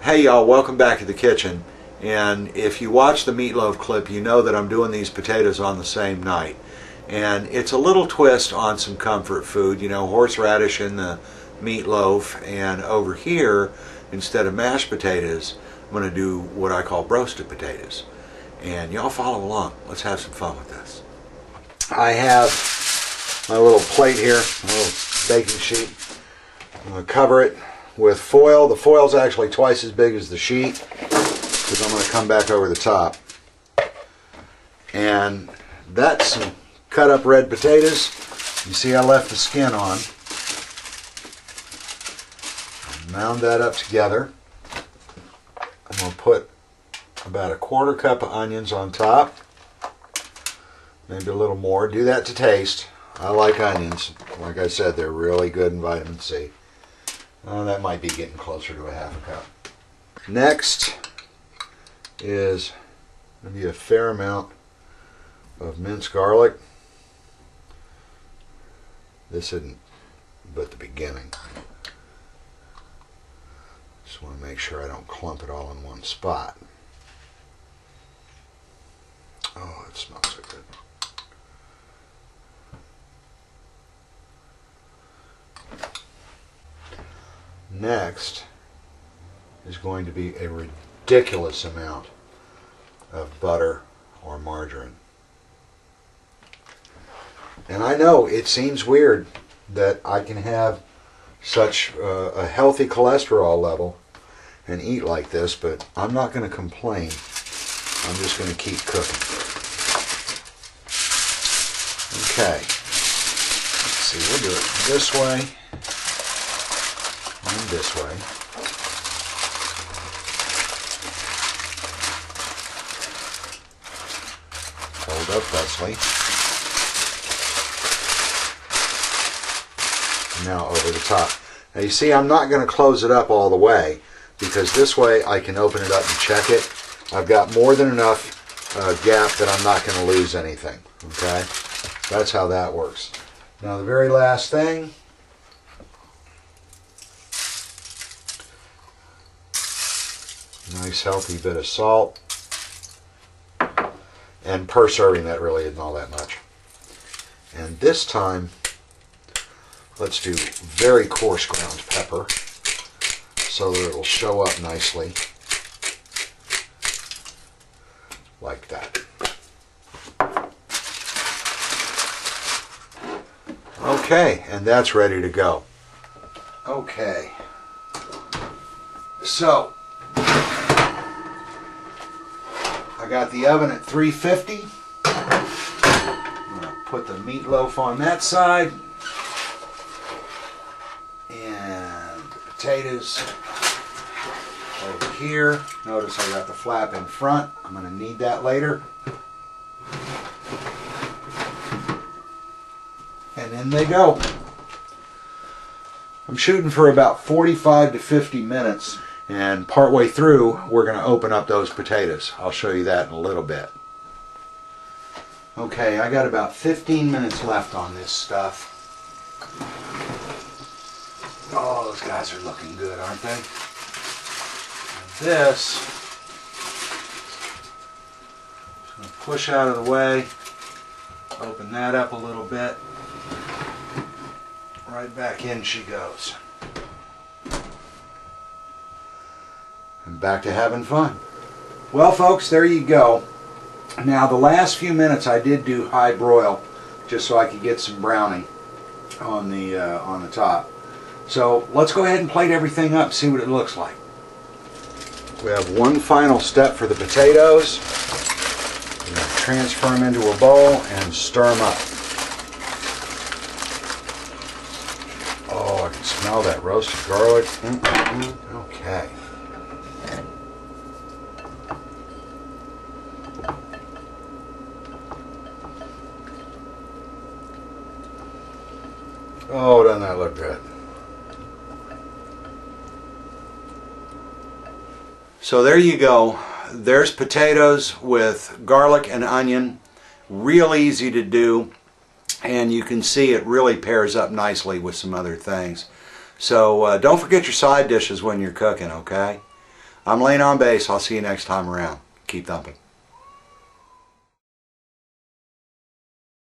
Hey y'all, welcome back to the kitchen. And if you watch the meatloaf clip, you know that I'm doing these potatoes on the same night. And it's a little twist on some comfort food, you know, horseradish in the meatloaf. And over here, instead of mashed potatoes, I'm going to do what I call roasted potatoes. And y'all follow along. Let's have some fun with this. I have my little plate here, a little baking sheet. I'm going to cover it with foil. The foil's actually twice as big as the sheet because I'm going to come back over the top. And that's some cut up red potatoes. You see I left the skin on. Mound that up together. I'm going to put about a quarter cup of onions on top. Maybe a little more. Do that to taste. I like onions. Like I said, they're really good in vitamin C. That might be getting closer to a half a cup. Next is going to be a fair amount of minced garlic. This isn't but the beginning. Just want to make sure I don't clump it all in one spot. Oh, it smells so good. Next is going to be a ridiculous amount of butter or margarine. And I know it seems weird that I can have such a healthy cholesterol level and eat like this, but I'm not going to complain. I'm just going to keep cooking. Okay. Let's see, we'll do it this way. And this way. Hold up, Leslie. Now over the top. Now you see I'm not going to close it up all the way because this way I can open it up and check it. I've got more than enough gap that I'm not going to lose anything. Okay? That's how that works. Now the very last thing. Nice healthy bit of salt. And per serving, that really isn't all that much. And this time, let's do very coarse ground pepper so that it'll show up nicely. Like that. Okay, and that's ready to go. Okay. So, I got the oven at 350. I'm going to put the meatloaf on that side. And the potatoes over here. Notice I got the flap in front. I'm going to need that later. And in they go. I'm shooting for about 45 to 50 minutes. And partway through, we're going to open up those potatoes. I'll show you that in a little bit. Okay, I got about 15 minutes left on this stuff. Oh, those guys are looking good, aren't they? And this, I'm going to push out of the way, open that up a little bit. Right back in she goes. And back to having fun. Well, folks, there you go. Now, the last few minutes I did do high broil, just so I could get some browning on the top. So let's go ahead and plate everything up, see what it looks like. We have one final step for the potatoes. We're going to transfer them into a bowl and stir them up. Oh, I can smell that roasted garlic. Okay. Oh, doesn't that look good? So there you go. There's potatoes with garlic and onion. Real easy to do. And you can see it really pairs up nicely with some other things. So don't forget your side dishes when you're cooking, okay? I'm Lane on Base. I'll see you next time around. Keep thumping.